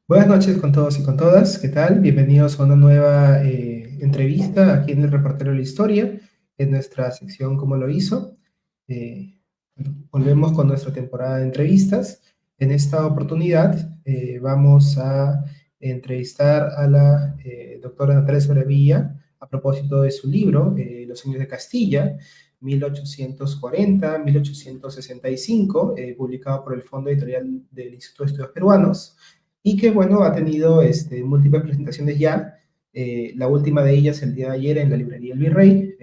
Buenas noches con todos y con todas. ¿Qué tal? Bienvenidos a una nueva entrevista aquí en el Reportero de la Historia, en nuestra sección ¿Cómo lo hizo? Volvemos con nuestra temporada de entrevistas. En esta oportunidad vamos a entrevistar a la doctora Natalia Sobrevilla a propósito de su libro, Los años de Castilla, 1840-1865, publicado por el Fondo Editorial del Instituto de Estudios Peruanos y que, bueno, ha tenido múltiples presentaciones ya. La última de ellas el día de ayer en la librería El Virrey,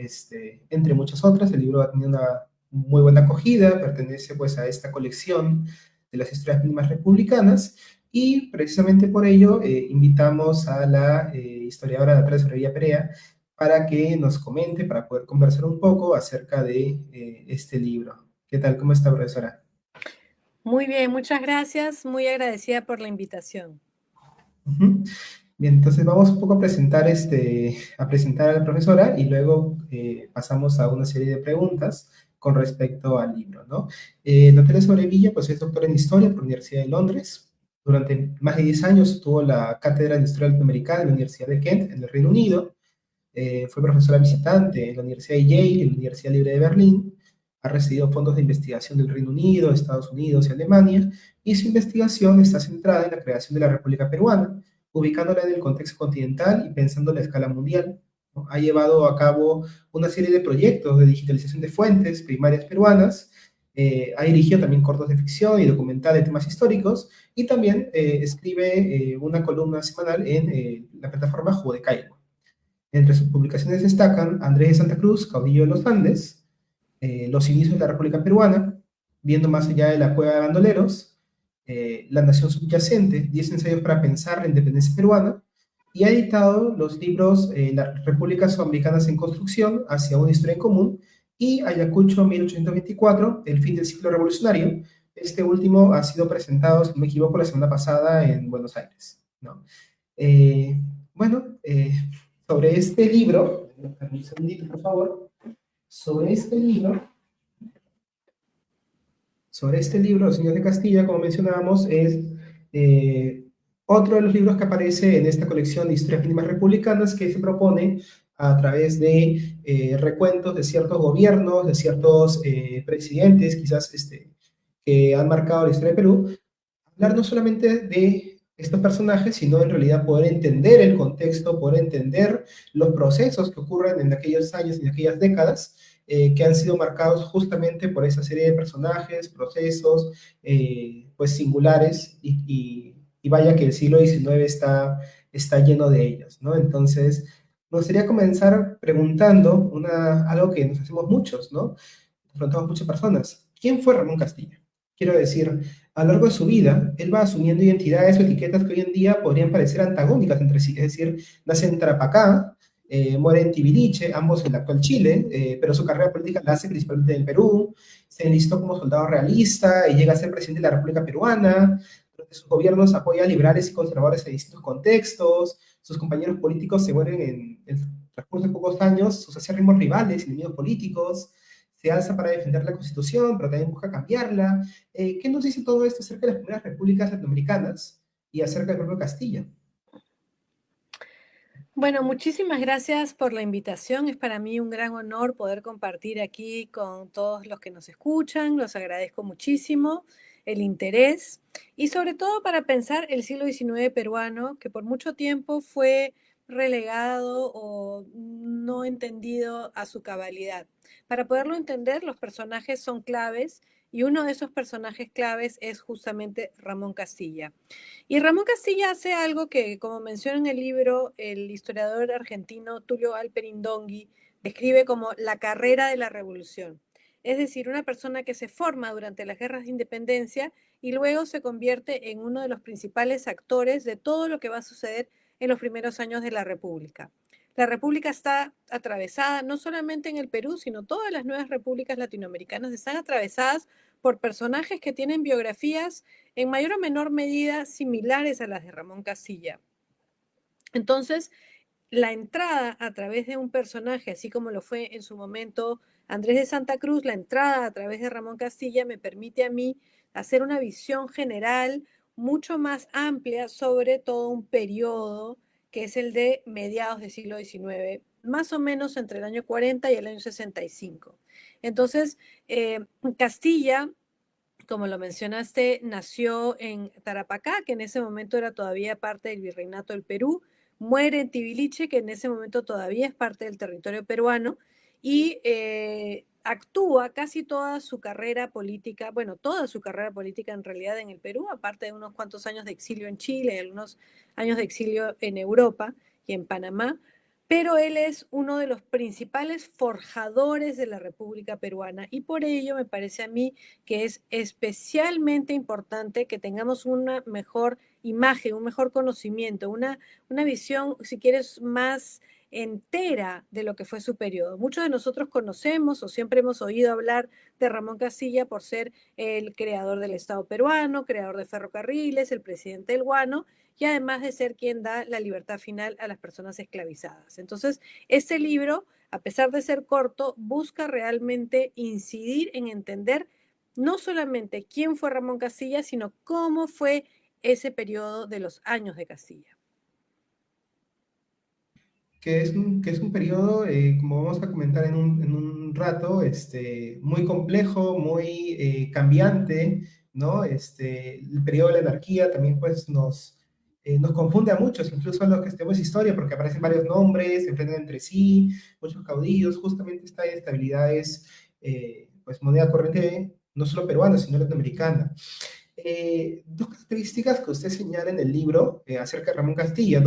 entre muchas otras. El libro ha tenido una muy buena acogida, pertenece pues a esta colección de las historias mínimas republicanas y precisamente por ello invitamos a la historiadora Natalia Sorevilla Perea para que nos comente, para poder conversar un poco acerca de este libro. ¿Qué tal? ¿Cómo está, profesora? Muy bien, muchas gracias. Muy agradecida por la invitación. Ujú. Bien, entonces vamos un poco a presentar, a presentar a la profesora y luego pasamos a una serie de preguntas con respecto al libro, ¿no? Natalia Sobrevilla, pues es doctora en Historia por la Universidad de Londres. Durante más de 10 años tuvo la cátedra de Historia Latinoamericana en la Universidad de Kent, en el Reino Unido. Fue profesora visitante en la Universidad de Yale y en la Universidad Libre de Berlín. Ha recibido fondos de investigación del Reino Unido, Estados Unidos y Alemania, y su investigación está centrada en la creación de la República Peruana, ubicándola en el contexto continental y pensando en la escala mundial, ¿no? Ha llevado a cabo una serie de proyectos de digitalización de fuentes primarias peruanas, ha dirigido también cortos de ficción y documental de temas históricos, y también escribe una columna semanal en la plataforma Judecaigo. Entre sus publicaciones destacan Andrés de Santa Cruz, caudillo de los Andes, Los inicios de la República Peruana, Viendo más allá de la cueva de bandoleros, La nación subyacente, 10 ensayos para pensar la independencia peruana, y ha editado los libros Las repúblicas sudamericanas en construcción, Hacia una historia en común, y Ayacucho 1824, El fin del ciclo revolucionario. Este último ha sido presentado, si no me equivoco, la semana pasada en Buenos Aires, ¿no? Eh, bueno, sobre este libro, un segundito, por favor, sobre este libro, sobre este libro, Los Señores de Castilla, como mencionábamos, es eh, otro de los libros que aparece en esta colección de historias mínimas republicanas que se propone a través de recuentos de ciertos gobiernos, de ciertos presidentes, quizás que han marcado la historia de Perú, hablar no solamente de estos personajes, sino en realidad poder entender el contexto, poder entender los procesos que ocurren en aquellos años y en aquellas décadas, que han sido marcados justamente por esa serie de personajes, procesos, pues singulares, y vaya que el siglo XIX está lleno de ellos, ¿no? Entonces, me gustaría comenzar preguntando algo que nos hacemos muchos, ¿no? Nos preguntamos muchas personas, ¿quién fue Ramón Castilla? Quiero decir, a lo largo de su vida, él va asumiendo identidades o etiquetas que hoy en día podrían parecer antagónicas entre sí. Es decir, nace en Tarapacá, muere en Tibiriche, ambos en el actual Chile, pero su carrera política la hace principalmente en el Perú. Se enlistó como soldado realista y llega a ser presidente de la República Peruana. Durante sus gobiernos apoya a liberales y conservadores en distintos contextos. Sus compañeros políticos se vuelven en el transcurso de pocos años sus acérrimos rivales y enemigos políticos. Se alza para defender la Constitución, pero también busca cambiarla. ¿Qué nos dice todo esto acerca de las primeras repúblicas latinoamericanas y acerca del propio Castilla? Bueno, muchísimas gracias por la invitación. Es para mí un gran honor poder compartir aquí con todos los que nos escuchan. Los agradezco muchísimo el interés y sobre todo para pensar el siglo XIX peruano, que por mucho tiempo fue relegado o no entendido a su cabalidad. Para poderlo entender, los personajes son claves y uno de esos personajes claves es justamente Ramón Castilla. Y Ramón Castilla hace algo que, como menciona en el libro, el historiador argentino Tulio Alperindongui describe como la carrera de la revolución. Es decir, una persona que se forma durante las guerras de independencia y luego se convierte en uno de los principales actores de todo lo que va a suceder en los primeros años de la República. La República está atravesada no solamente en el Perú, sino todas las nuevas repúblicas latinoamericanas están atravesadas por personajes que tienen biografías en mayor o menor medida similares a las de Ramón Castilla. Entonces, la entrada a través de un personaje, así como lo fue en su momento Andrés de Santa Cruz, la entrada a través de Ramón Castilla me permite a mí hacer una visión general, mucho más amplia sobre todo un periodo que es el de mediados del siglo XIX, más o menos entre el año 40 y el año 65. Entonces, Castilla, como lo mencionaste, nació en Tarapacá, que en ese momento era todavía parte del Virreinato del Perú, muere en Tibiliche, que en ese momento todavía es parte del territorio peruano, y actúa casi toda su carrera política, bueno, toda su carrera política en realidad en el Perú, aparte de unos cuantos años de exilio en Chile y algunos años de exilio en Europa y en Panamá, pero él es uno de los principales forjadores de la República Peruana y por ello me parece a mí que es especialmente importante que tengamos una mejor imagen, un mejor conocimiento, una visión, si quieres, más entera de lo que fue su periodo. Muchos de nosotros conocemos o siempre hemos oído hablar de Ramón Castilla por ser el creador del Estado peruano, creador de ferrocarriles, el presidente del Guano, y además de ser quien da la libertad final a las personas esclavizadas. Entonces, este libro, a pesar de ser corto, busca realmente incidir en entender no solamente quién fue Ramón Castilla, sino cómo fue ese periodo de los años de Castilla. Que es un periodo, como vamos a comentar en un rato, muy complejo, muy cambiante, ¿no? El periodo de la anarquía también pues nos confunde a muchos, incluso a los que estudiamos historia, porque aparecen varios nombres, se enfrentan entre sí, muchos caudillos, justamente esta inestabilidad es pues moneda corriente no solo peruana, sino latinoamericana. Dos características que usted señala en el libro acerca de Ramón Castilla,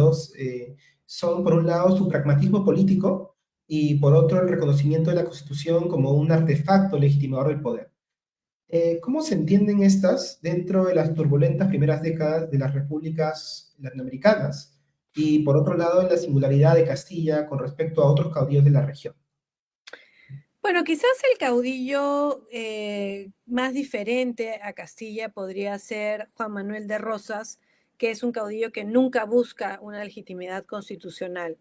son por un lado su pragmatismo político y por otro el reconocimiento de la Constitución como un artefacto legitimador del poder. ¿Cómo se entienden estas dentro de las turbulentas primeras décadas de las repúblicas latinoamericanas? Y por otro lado, en la singularidad de Castilla con respecto a otros caudillos de la región. Bueno, quizás el caudillo más diferente a Castilla podría ser Juan Manuel de Rosas, que es un caudillo que nunca busca una legitimidad constitucional.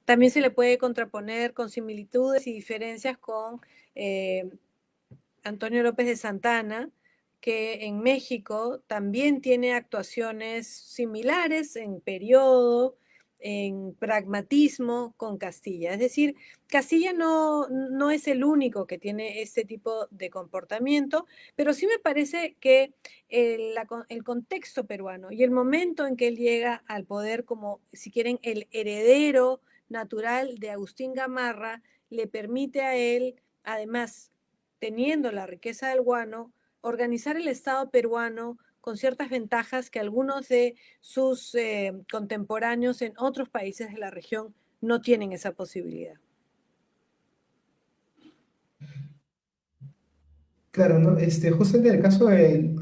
También se le puede contraponer con similitudes y diferencias con eh, Antonio López de Santana, que en México también tiene actuaciones similares en periodo, en pragmatismo con Castilla. Es decir, Castilla no es el único que tiene este tipo de comportamiento, pero sí me parece que el contexto peruano y el momento en que él llega al poder como, si quieren, el heredero natural de Agustín Gamarra, le permite a él, además, teniendo la riqueza del guano, organizar el Estado peruano con ciertas ventajas que algunos de sus contemporáneos en otros países de la región no tienen esa posibilidad. Claro, ¿no? Justo en el caso de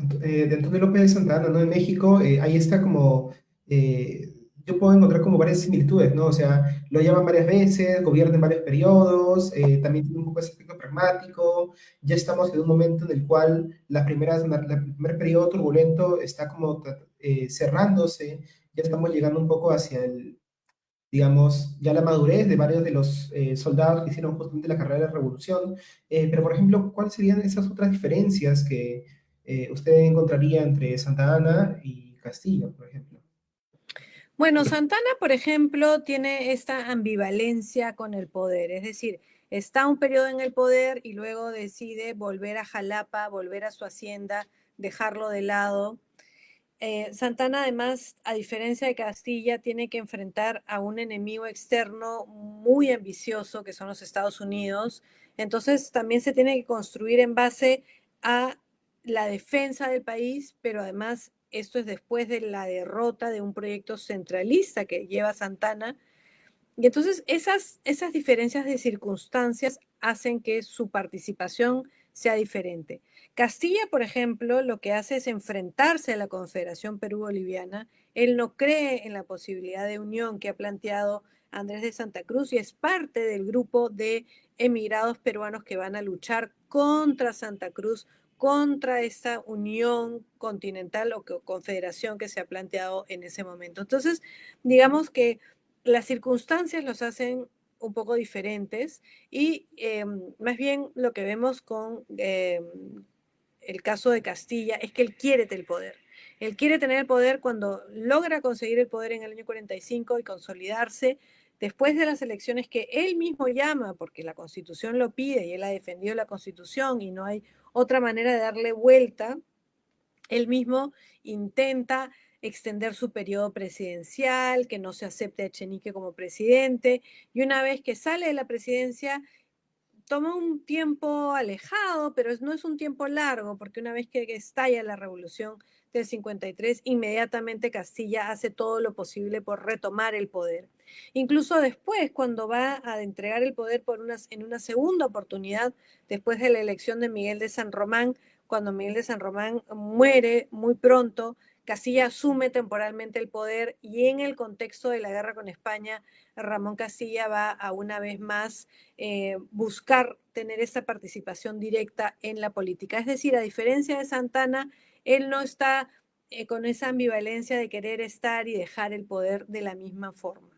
Antonio López de Santana, ¿no? En México, ahí está como, eh, yo puedo encontrar como varias similitudes, ¿no? O sea, lo llaman varias veces, gobierna en varios periodos, también tiene un poco ese aspecto pragmático, ya estamos en un momento en el cual el primer periodo turbulento está como cerrándose, ya estamos llegando un poco hacia digamos, ya la madurez de varios de los soldados que hicieron justamente la carrera de la revolución. Pero, por ejemplo, ¿cuáles serían esas otras diferencias que usted encontraría entre Santa Ana y Castillo, por ejemplo? Bueno, Santana, por ejemplo, tiene esta ambivalencia con el poder, es decir, está un periodo en el poder y luego decide volver a Jalapa, volver a su hacienda, dejarlo de lado. Santana, además, a diferencia de Castilla, tiene que enfrentar a un enemigo externo muy ambicioso, que son los Estados Unidos. Entonces, también se tiene que construir en base a la defensa del país, pero además esto es después de la derrota de un proyecto centralista que lleva Santana. Y entonces esas diferencias de circunstancias hacen que su participación sea diferente. Castilla, por ejemplo, lo que hace es enfrentarse a la Confederación Perú-Boliviana. Él no cree en la posibilidad de unión que ha planteado Andrés de Santa Cruz y es parte del grupo de emigrados peruanos que van a luchar contra Santa Cruz, contra esta unión continental o confederación que se ha planteado en ese momento. Entonces, digamos que las circunstancias los hacen un poco diferentes y más bien lo que vemos con el caso de Castilla es que él quiere el poder. Él quiere tener el poder cuando logra conseguir el poder en el año 45 y consolidarse después de las elecciones que él mismo llama, porque la Constitución lo pide y él ha defendido la Constitución y no hay otra manera de darle vuelta. Él mismo intenta extender su periodo presidencial, que no se acepte a Echenique como presidente, y una vez que sale de la presidencia, toma un tiempo alejado, pero no es un tiempo largo, porque una vez que estalla la revolución del 53, inmediatamente Castilla hace todo lo posible por retomar el poder. Incluso después, cuando va a entregar el poder en una segunda oportunidad, después de la elección de Miguel de San Román, cuando Miguel de San Román muere muy pronto, Castilla asume temporalmente el poder y en el contexto de la guerra con España, Ramón Castilla va a una vez más buscar tener esa participación directa en la política. Es decir, a diferencia de Santana, él no está con esa ambivalencia de querer estar y dejar el poder de la misma forma.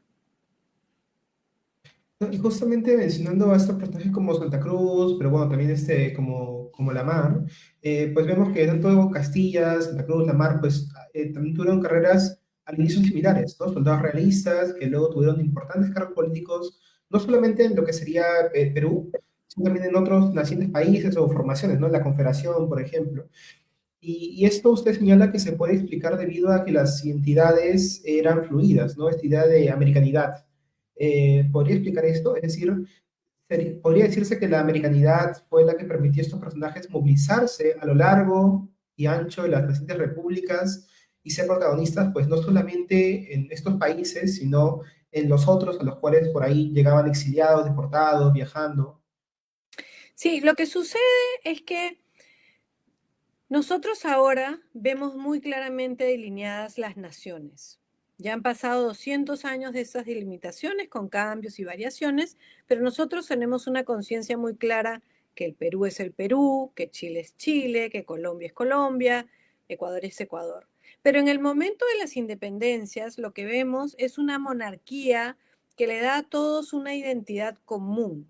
¿No? Y justamente mencionando a estos personajes como Santa Cruz, pero bueno, también como Lamar, pues vemos que tanto Castilla, Santa Cruz, Lamar, pues también tuvieron carreras al inicio similares, ¿no? Soldados realistas que luego tuvieron importantes cargos políticos, no solamente en lo que sería Perú, sino también en otros nacientes países o formaciones, ¿no? La Confederación, por ejemplo. Y esto usted señala que se puede explicar debido a que las identidades eran fluidas, ¿no? Esta idea de americanidad. ¿Podría explicar esto? Es decir, podría decirse que la americanidad fue la que permitió a estos personajes movilizarse a lo largo y ancho de las distintas repúblicas y ser protagonistas, pues no solamente en estos países, sino en los otros a los cuales por ahí llegaban exiliados, deportados, viajando. Sí, lo que sucede es que nosotros ahora vemos muy claramente delineadas las naciones. Ya han pasado 200 años de esas delimitaciones con cambios y variaciones, pero nosotros tenemos una conciencia muy clara que el Perú es el Perú, que Chile es Chile, que Colombia es Colombia, Ecuador es Ecuador. Pero en el momento de las independencias lo que vemos es una monarquía que le da a todos una identidad común,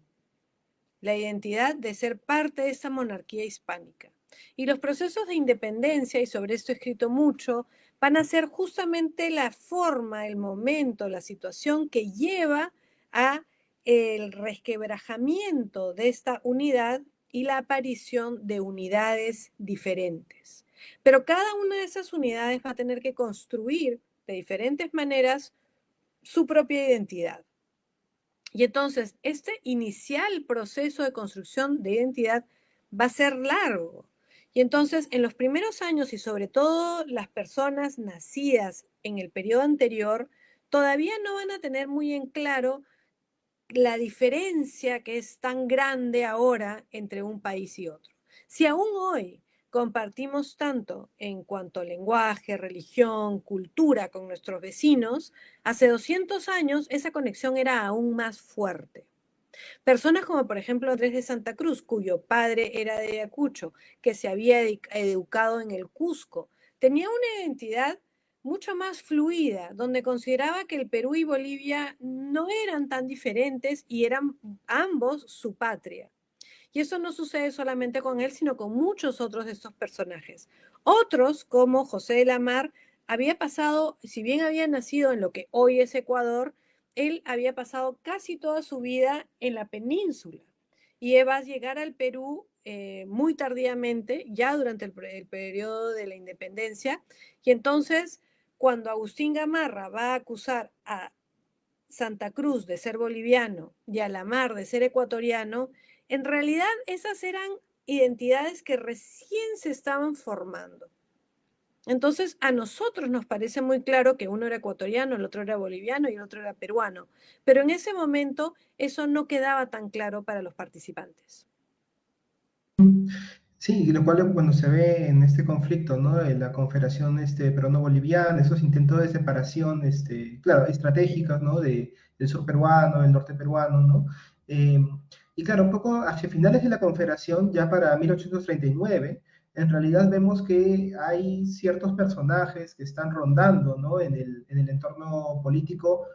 la identidad de ser parte de esa monarquía hispánica. Y los procesos de independencia, y sobre esto he escrito mucho, van a ser justamente la forma, el momento, la situación que lleva a el resquebrajamiento de esta unidad y la aparición de unidades diferentes. Pero cada una de esas unidades va a tener que construir de diferentes maneras su propia identidad. Y entonces, este inicial proceso de construcción de identidad va a ser largo. Y entonces, en los primeros años y sobre todo las personas nacidas en el periodo anterior, todavía no van a tener muy en claro la diferencia que es tan grande ahora entre un país y otro. Si aún hoy compartimos tanto en cuanto a lenguaje, religión, cultura con nuestros vecinos, hace 200 años esa conexión era aún más fuerte. Personas como por ejemplo Andrés de Santa Cruz, cuyo padre era de Ayacucho, que se había educado en el Cusco, tenía una identidad mucho más fluida, donde consideraba que el Perú y Bolivia no eran tan diferentes y eran ambos su patria. Y eso no sucede solamente con él, sino con muchos otros de estos personajes. Otros, como José de la Mar, había pasado, si bien había nacido en lo que hoy es Ecuador, él había pasado casi toda su vida en la península. Y va a llegar al Perú muy tardíamente, ya durante el periodo de la independencia. Y entonces, cuando Agustín Gamarra va a acusar a Santa Cruz de ser boliviano y a la Mar de ser ecuatoriano, en realidad esas eran identidades que recién se estaban formando. Entonces, a nosotros nos parece muy claro que uno era ecuatoriano, el otro era boliviano y el otro era peruano, pero en ese momento eso no quedaba tan claro para los participantes. Sí, lo cual, bueno, se ve en este conflicto, ¿no? En la Confederación peruano-boliviana, esos intentos de separación, claro, estratégicos, ¿no? Del sur peruano, del norte peruano, ¿no? Eh, y claro, un poco hacia finales de la Confederación, ya para 1839, en realidad vemos que hay ciertos personajes que están rondando, ¿no? En el entorno político,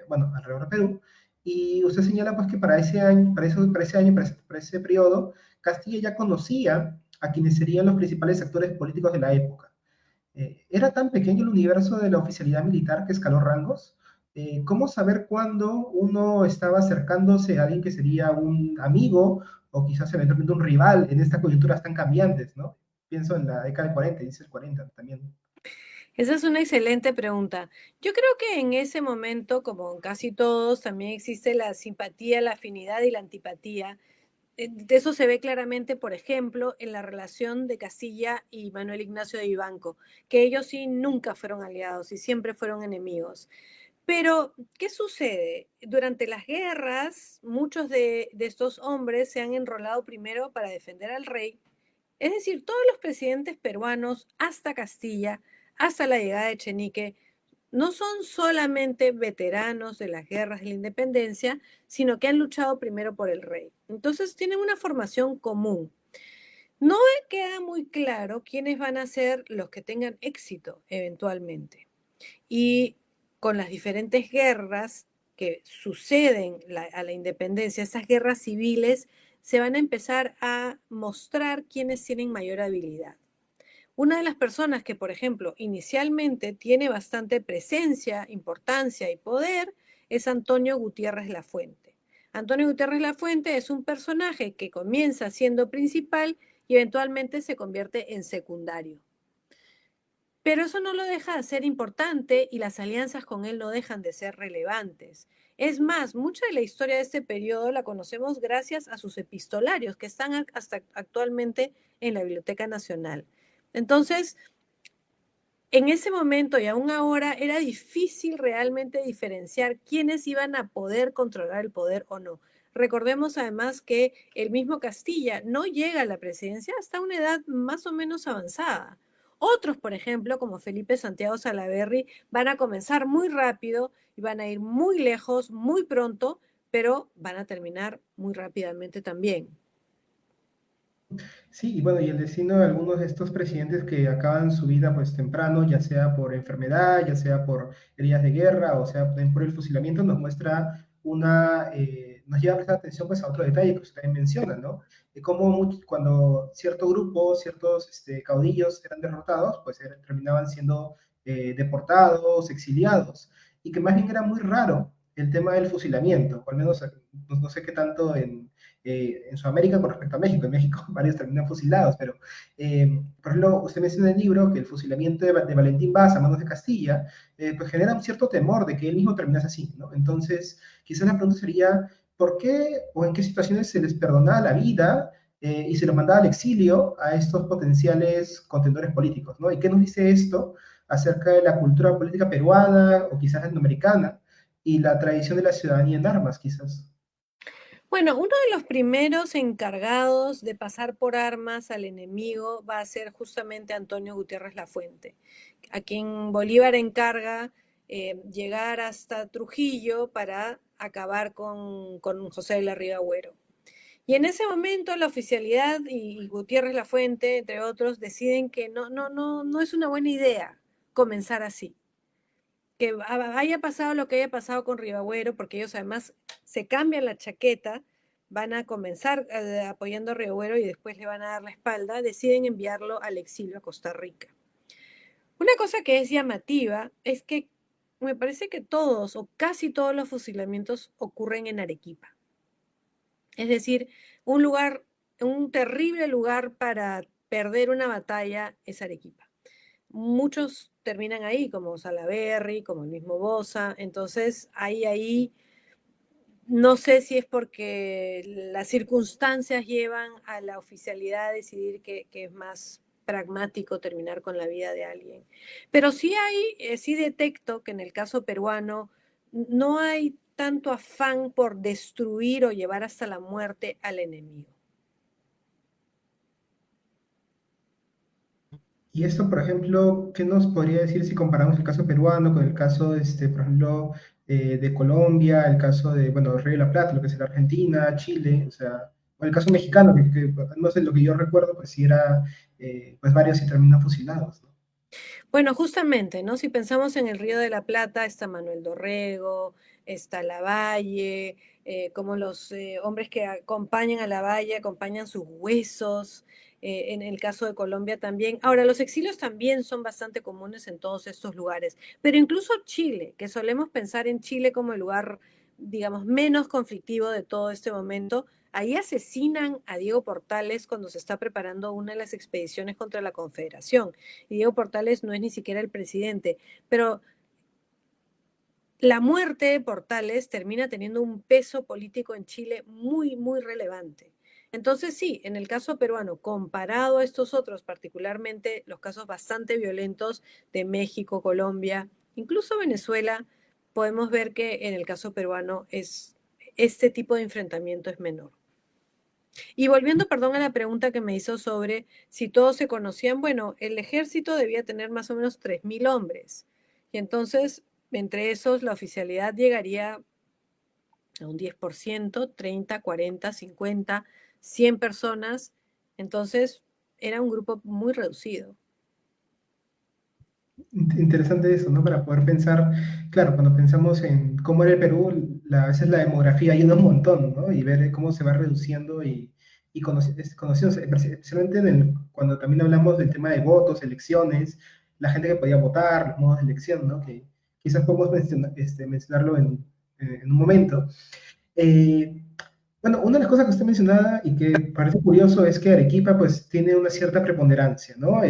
bueno, alrededor de Perú. Y usted señala, pues, que para ese año, para ese periodo, Castilla ya conocía a quienes serían los principales actores políticos de la época. Era tan pequeño el universo de la oficialidad militar que escaló rangos. ¿Cómo saber cuándo uno estaba acercándose a alguien que sería un amigo o quizás eventualmente un rival en estas coyunturas tan cambiantes, ¿no? Pienso en la década de 40, dice el 40 también. Esa es una excelente pregunta. Yo creo que en ese momento, como en casi todos, también existe la simpatía, la afinidad y la antipatía. De eso se ve claramente, por ejemplo, en la relación de Castilla y Manuel Ignacio de Vivanco, que ellos sí nunca fueron aliados y siempre fueron enemigos. Pero, ¿qué sucede? Durante las guerras, muchos de estos hombres se han enrolado primero para defender al rey. Es decir, todos los presidentes peruanos hasta Castilla, hasta la llegada de Chenique, no son solamente veteranos de las guerras de la independencia, sino que han luchado primero por el rey. Entonces tienen una formación común. No queda muy claro quiénes van a ser los que tengan éxito eventualmente. Y con las diferentes guerras que suceden a la independencia, esas guerras civiles, se van a empezar a mostrar quiénes tienen mayor habilidad. Una de las personas que, por ejemplo, inicialmente tiene bastante presencia, importancia y poder es Antonio Gutiérrez Lafuente. Antonio Gutiérrez Lafuente es un personaje que comienza siendo principal y eventualmente se convierte en secundario. Pero eso no lo deja de ser importante y las alianzas con él no dejan de ser relevantes. Es más, mucha de la historia de este periodo la conocemos gracias a sus epistolarios que están hasta actualmente en la Biblioteca Nacional. Entonces, en ese momento y aún ahora era difícil realmente diferenciar quiénes iban a poder controlar el poder o no. Recordemos además que el mismo Castilla no llega a la presidencia hasta una edad más o menos avanzada. Otros, por ejemplo, como Felipe Santiago Salaverry, van a comenzar muy rápido y van a ir muy lejos, muy pronto, pero van a terminar muy rápidamente también. Sí, y bueno, y el destino de algunos de estos presidentes que acaban su vida pues temprano, ya sea por enfermedad, ya sea por heridas de guerra, o sea también por el fusilamiento, nos muestra nos lleva a prestar atención pues a otro detalle que usted también menciona, ¿no? De cómo cuando cierto grupo, ciertos caudillos eran derrotados, pues terminaban siendo deportados, exiliados, y que más bien era muy raro el tema del fusilamiento, o al menos no sé qué tanto en Sudamérica con respecto a México. En México varios terminan fusilados, pero por ejemplo, usted menciona en el libro que el fusilamiento de Valentín Vaz a manos de Castilla, pues genera un cierto temor de que él mismo terminase así, ¿no? Entonces, quizás la pregunta sería, ¿por qué o en qué situaciones se les perdonaba la vida y se los mandaba al exilio a estos potenciales contendores políticos, ¿no? ¿Y qué nos dice esto acerca de la cultura política peruana o quizás latinoamericana y la tradición de la ciudadanía en armas, quizás? Bueno, uno de los primeros encargados de pasar por armas al enemigo va a ser justamente Antonio Gutiérrez Lafuente, a quien Bolívar encarga llegar hasta Trujillo para acabar con José de la Riva Agüero. Y en ese momento la oficialidad y Gutiérrez Lafuente, entre otros, deciden que no es una buena idea comenzar así. Que haya pasado lo que haya pasado con Ribagüero, porque ellos además se cambian la chaqueta, van a comenzar apoyando a Ribagüero y después le van a dar la espalda, deciden enviarlo al exilio a Costa Rica. Una cosa que es llamativa es que me parece que todos o casi todos los fusilamientos ocurren en Arequipa. Es decir, un lugar, un terrible lugar para perder una batalla es Arequipa. Muchos terminan ahí, como Salaverry, como el mismo Boza. Entonces, ahí, no sé si es porque las circunstancias llevan a la oficialidad a decidir que es más pragmático terminar con la vida de alguien. Pero sí detecto que en el caso peruano no hay tanto afán por destruir o llevar hasta la muerte al enemigo. Y esto, por ejemplo, ¿qué nos podría decir si comparamos el caso peruano con el caso, por ejemplo, de Colombia, el caso de, bueno, Río de la Plata, lo que es la Argentina, Chile, o sea, o el caso mexicano, que no sé, lo que yo recuerdo, pues sí era, pues varios sí terminan fusilados, ¿no? Bueno, justamente, ¿no? Si pensamos en el Río de la Plata, está Manuel Dorrego, está Lavalle, como los hombres que acompañan a Lavalle acompañan sus huesos. en el caso de Colombia también. Ahora, los exilios también son bastante comunes en todos estos lugares, pero incluso Chile, que solemos pensar en Chile como el lugar, digamos, menos conflictivo de todo este momento, ahí asesinan a Diego Portales cuando se está preparando una de las expediciones contra la Confederación. Y Diego Portales no es ni siquiera el presidente, pero la muerte de Portales termina teniendo un peso político en Chile muy, muy relevante. Entonces sí, en el caso peruano, comparado a estos otros, particularmente los casos bastante violentos de México, Colombia, incluso Venezuela, podemos ver que en el caso peruano este tipo de enfrentamiento es menor. Y volviendo, perdón, a la pregunta que me hizo sobre si todos se conocían, bueno, el ejército debía tener más o menos 3.000 hombres. Y entonces, entre esos, la oficialidad llegaría a un 10%, 30, 40, 50, 100 personas. Entonces, era un grupo muy reducido. Interesante eso, ¿no? Para poder pensar, claro, cuando pensamos en cómo era el Perú, a veces la demografía ayuda un montón, ¿no? Y ver cómo se va reduciendo y conocidos, especialmente cuando también hablamos del tema de votos, elecciones, la gente que podía votar, los modos de elección, ¿no? Que quizás podemos mencionarlo en un momento. Eh, bueno, una de las cosas que usted mencionaba y que parece curioso es que Arequipa pues tiene una cierta preponderancia, ¿no?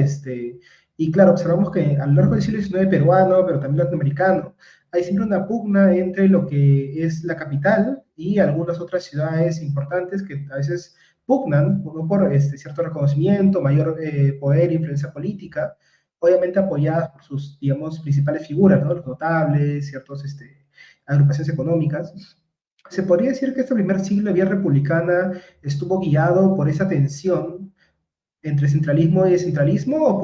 Y claro, observamos que a lo largo del siglo XIX peruano, pero también latinoamericano, hay siempre una pugna entre lo que es la capital y algunas otras ciudades importantes que a veces pugnan, uno por cierto reconocimiento, mayor poder e influencia política, obviamente apoyadas por sus, digamos, principales figuras, ¿no? Los notables, ciertas agrupaciones económicas. Se podría decir que este primer siglo de vía republicana estuvo guiado por esa tensión entre centralismo y descentralismo,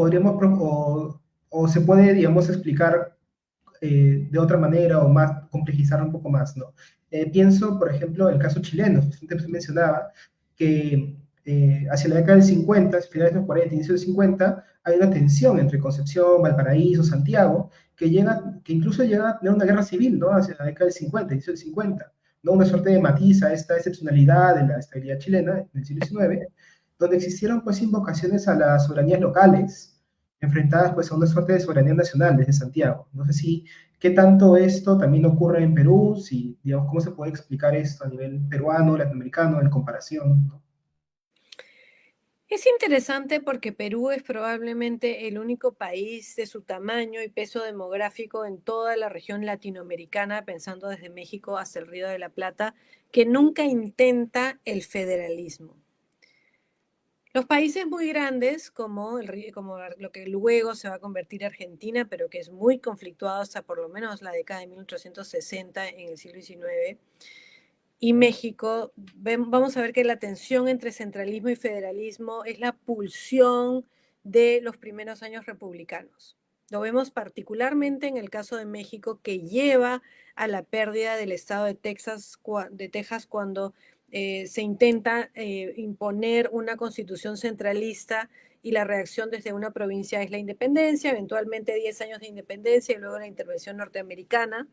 o se puede, digamos, explicar de otra manera o más, complejizar un poco más, ¿no? Pienso, por ejemplo, en el caso chileno, usted mencionaba que hacia la década del 50, finales de los 40, inicios de 50, hay una tensión entre Concepción, Valparaíso, Santiago, que incluso llega a tener una guerra civil, ¿no? Hacia la década del 50, inicio del 50, ¿no? Una suerte de matiz a esta excepcionalidad de la estabilidad chilena en el siglo XIX, donde existieron pues invocaciones a las soberanías locales, enfrentadas pues a una suerte de soberanía nacional desde Santiago. No sé si qué tanto esto también ocurre en Perú, si, digamos, cómo se puede explicar esto a nivel peruano, latinoamericano, en comparación, ¿no? Es interesante porque Perú es probablemente el único país de su tamaño y peso demográfico en toda la región latinoamericana, pensando desde México hasta el Río de la Plata, que nunca intenta el federalismo. Los países muy grandes, como lo que luego se va a convertir Argentina, pero que es muy conflictuado hasta por lo menos la década de 1860 en el siglo XIX, y México, vamos a ver que la tensión entre centralismo y federalismo es la pulsión de los primeros años republicanos. Lo vemos particularmente en el caso de México, que lleva a la pérdida del estado de Texas cuando se intenta imponer una constitución centralista y la reacción desde una provincia es la independencia, eventualmente 10 años de independencia y luego la intervención norteamericana.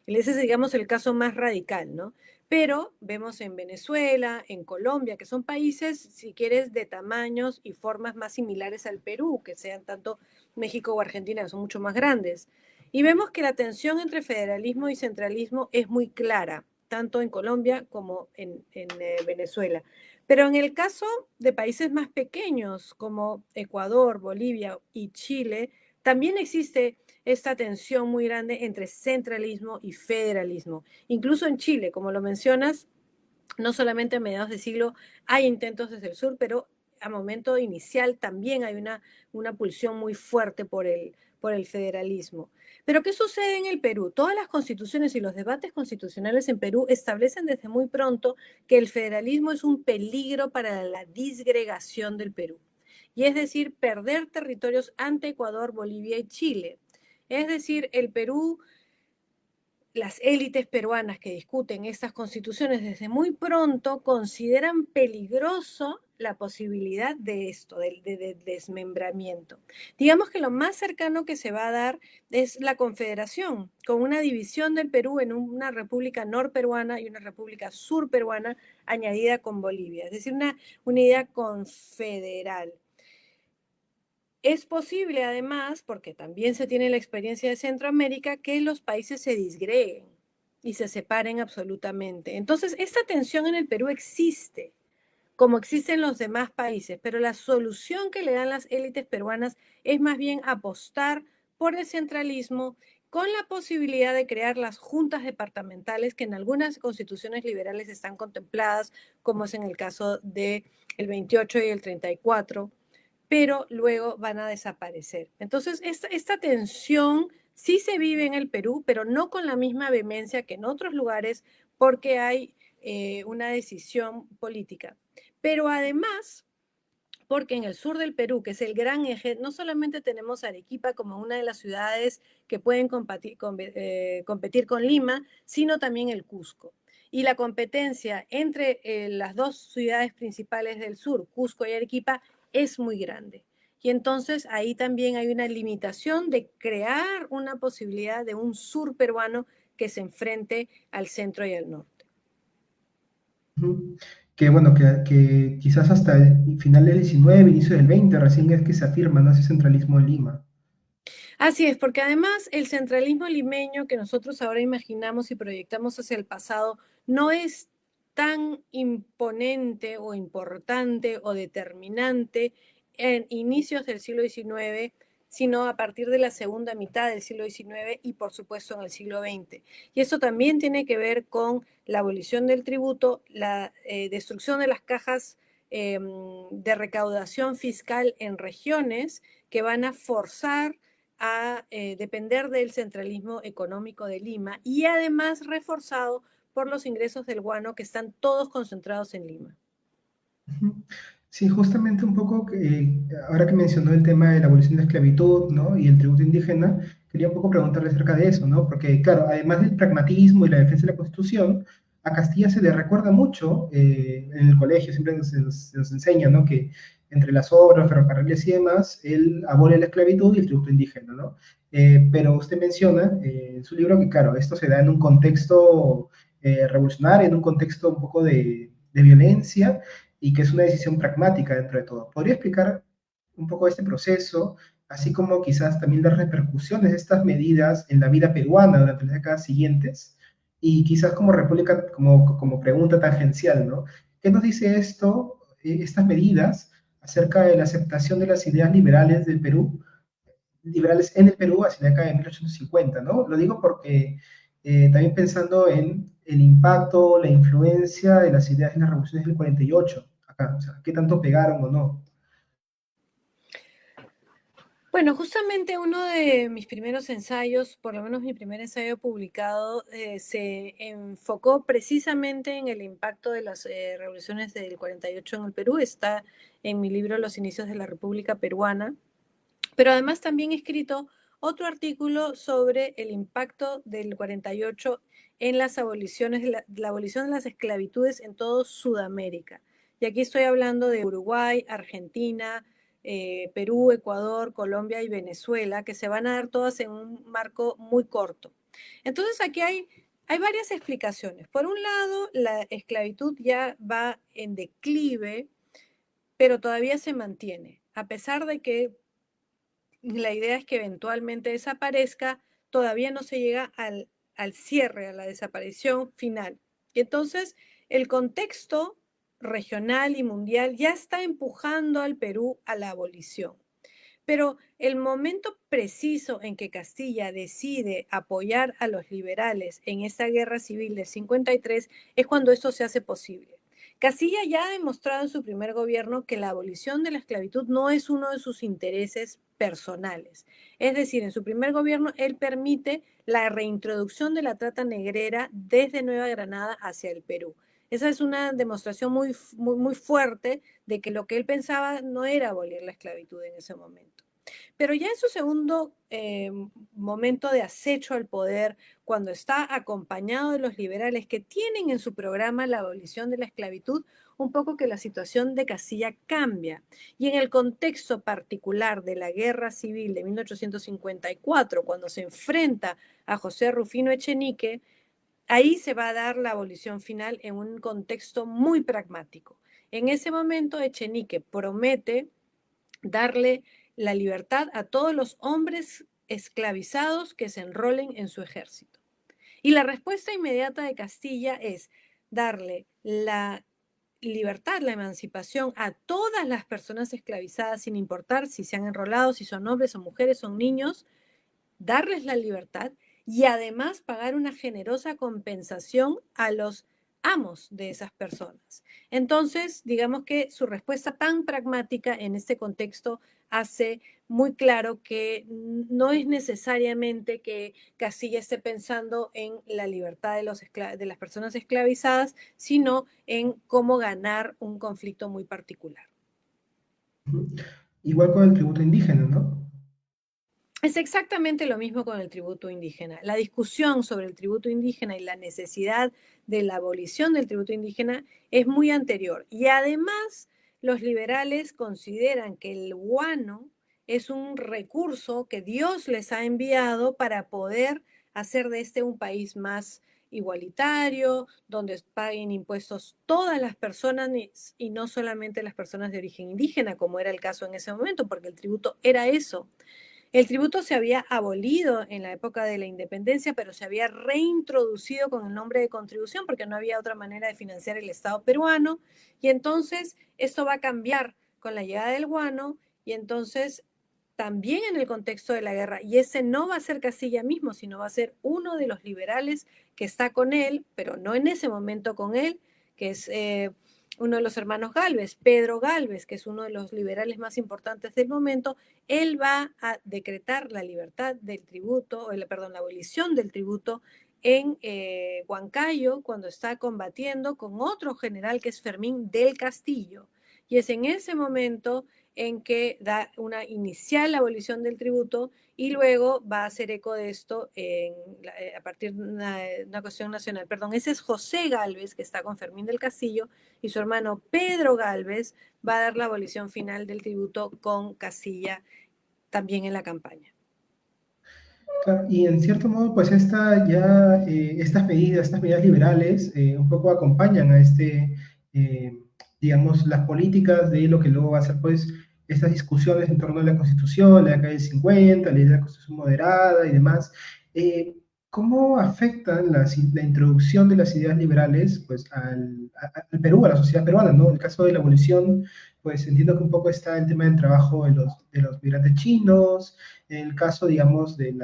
Ese es, digamos, el caso más radical, ¿no? Pero vemos en Venezuela, en Colombia, que son países, si quieres, de tamaños y formas más similares al Perú, que sean tanto México o Argentina, que son mucho más grandes. Y vemos que la tensión entre federalismo y centralismo es muy clara, tanto en Colombia como en Venezuela. Pero en el caso de países más pequeños como Ecuador, Bolivia y Chile, también existe esta tensión muy grande entre centralismo y federalismo. Incluso en Chile, como lo mencionas, no solamente a mediados de siglo hay intentos desde el sur, pero a momento inicial también hay una pulsión muy fuerte por el federalismo. Pero ¿qué sucede en el Perú? Todas las constituciones y los debates constitucionales en Perú establecen desde muy pronto que el federalismo es un peligro para la disgregación del Perú. Y es decir, perder territorios ante Ecuador, Bolivia y Chile. Es decir, el Perú las élites peruanas que discuten estas constituciones desde muy pronto consideran peligroso la posibilidad de esto, del desmembramiento. Digamos que lo más cercano que se va a dar es la confederación, con una división del Perú en una república norperuana y una república surperuana añadida con Bolivia, es decir, una unidad confederal. Es posible, además, porque también se tiene la experiencia de Centroamérica, que los países se disgreguen y se separen absolutamente. Entonces, esta tensión en el Perú existe, como existe en los demás países, pero la solución que le dan las élites peruanas es más bien apostar por el centralismo con la posibilidad de crear las juntas departamentales que en algunas constituciones liberales están contempladas, como es en el caso del 28 y el 34, pero luego van a desaparecer. Entonces, esta tensión sí se vive en el Perú, pero no con la misma vehemencia que en otros lugares, porque hay una decisión política. Pero además, porque en el sur del Perú, que es el gran eje, no solamente tenemos Arequipa como una de las ciudades que pueden competir con Lima, sino también el Cusco. Y la competencia entre las dos ciudades principales del sur, Cusco y Arequipa, es muy grande. Y entonces ahí también hay una limitación de crear una posibilidad de un sur peruano que se enfrente al centro y al norte. Ujú. Que bueno, que quizás hasta el final del 19, inicio del 20, recién es que se afirma, ¿no? Ese centralismo en Lima. Así es, porque además el centralismo limeño que nosotros ahora imaginamos y proyectamos hacia el pasado no es tan imponente o importante o determinante en inicios del siglo XIX, sino a partir de la segunda mitad del siglo XIX y por supuesto en el siglo XX. Y eso también tiene que ver con la abolición del tributo, la destrucción de las cajas de recaudación fiscal en regiones que van a forzar a depender del centralismo económico de Lima y además reforzado por los ingresos del guano que están todos concentrados en Lima. Ujú. Sí, justamente un poco, ahora que mencionó el tema de la abolición de la esclavitud, ¿no? Y el tributo indígena, quería un poco preguntarle acerca de eso, ¿no? Porque, claro, además del pragmatismo y la defensa de la Constitución, a Castilla se le recuerda mucho, en el colegio siempre nos enseña, ¿no? Que entre las obras, ferrocarriles y demás, él abole la esclavitud y el tributo indígena, ¿no? Pero usted menciona en su libro que, claro, esto se da en un contexto revolucionario, en un contexto un poco de violencia, y que es una decisión pragmática dentro de todo. ¿Podría explicar un poco este proceso, así como quizás también las repercusiones de estas medidas en la vida peruana durante las décadas siguientes? Y quizás como república, como pregunta tangencial, ¿no? ¿Qué nos dice esto, estas medidas, acerca de la aceptación de las ideas liberales del Perú, liberales en el Perú hacia la década de 1850, ¿no? Lo digo porque también pensando en el impacto, la influencia de las ideas de las revoluciones del 48, acá, o sea, qué tanto pegaron o no. Bueno, justamente uno de mis primeros ensayos, por lo menos mi primer ensayo publicado, se enfocó precisamente en el impacto de las revoluciones del 48 en el Perú. Está en mi libro Los inicios de la República Peruana. Pero además también he escrito otro artículo sobre el impacto del 48 en las aboliciones, la abolición de las esclavitudes en todo Sudamérica. Y aquí estoy hablando de Uruguay, Argentina, Perú, Ecuador, Colombia y Venezuela, que se van a dar todas en un marco muy corto. Entonces aquí hay varias explicaciones. Por un lado, la esclavitud ya va en declive, pero todavía se mantiene, a pesar de que la idea es que eventualmente desaparezca, todavía no se llega al cierre, a la desaparición final. Y entonces el contexto regional y mundial ya está empujando al Perú a la abolición. Pero el momento preciso en que Castilla decide apoyar a los liberales en esta guerra civil del 53 es cuando esto se hace posible. Castilla ya ha demostrado en su primer gobierno que la abolición de la esclavitud no es uno de sus intereses personales. Es decir, en su primer gobierno él permite la reintroducción de la trata negrera desde Nueva Granada hacia el Perú. Esa es una demostración muy fuerte de que lo que él pensaba no era abolir la esclavitud en ese momento. Pero ya en su segundo momento de acecho al poder, cuando está acompañado de los liberales que tienen en su programa la abolición de la esclavitud, un poco que la situación de Castilla cambia. Y en el contexto particular de la Guerra Civil de 1854, cuando se enfrenta a José Rufino Echenique, ahí se va a dar la abolición final en un contexto muy pragmático. En ese momento, Echenique promete darle la libertad a todos los hombres esclavizados que se enrolen en su ejército. Y la respuesta inmediata de Castilla es darle la libertad, la emancipación a todas las personas esclavizadas, sin importar si se han enrolado, si son hombres o mujeres, son niños, darles la libertad y además pagar una generosa compensación a los amos de esas personas. Entonces, digamos que su respuesta tan pragmática en este contexto hace muy claro que no es necesariamente que Castilla esté pensando en la libertad de las personas esclavizadas, sino en cómo ganar un conflicto muy particular. Igual con el tributo indígena, ¿no? Es exactamente lo mismo con el tributo indígena. La discusión sobre el tributo indígena y la necesidad de la abolición del tributo indígena es muy anterior. Y además, los liberales consideran que el guano es un recurso que Dios les ha enviado para poder hacer de este un país más igualitario, donde paguen impuestos todas las personas y no solamente las personas de origen indígena, como era el caso en ese momento, porque el tributo era eso. El tributo se había abolido en la época de la independencia, pero se había reintroducido con el nombre de contribución porque no había otra manera de financiar el Estado peruano. Y entonces esto va a cambiar con la llegada del guano y entonces también en el contexto de la guerra. Y ese no va a ser Castilla mismo, sino va a ser uno de los liberales que está con él, pero no en ese momento con él, que es uno de los hermanos Gálvez, Pedro Gálvez, que es uno de los liberales más importantes del momento. Él va a decretar la libertad del tributo, perdón, la abolición del tributo en Huancayo, cuando está combatiendo con otro general que es Fermín del Castillo. Y es en ese momento en que da una inicial abolición del tributo y luego va a hacer eco de esto a partir de una cuestión nacional. Perdón, ese es José Gálvez, que está con Fermín del Castillo, y su hermano Pedro Gálvez va a dar la abolición final del tributo con Castilla también en la campaña. Claro, y en cierto modo, pues estas medidas liberales, un poco acompañan a eh, digamos, las políticas de lo que luego va a ser, pues, estas discusiones en torno a la Constitución, la década del 50, la ley de la Constitución moderada y demás. ¿Cómo afectan la introducción de las ideas liberales, pues, al Perú, a la sociedad peruana, ¿no? En el caso de la abolición, pues entiendo que un poco está el tema del trabajo de los migrantes chinos, en el caso, digamos, del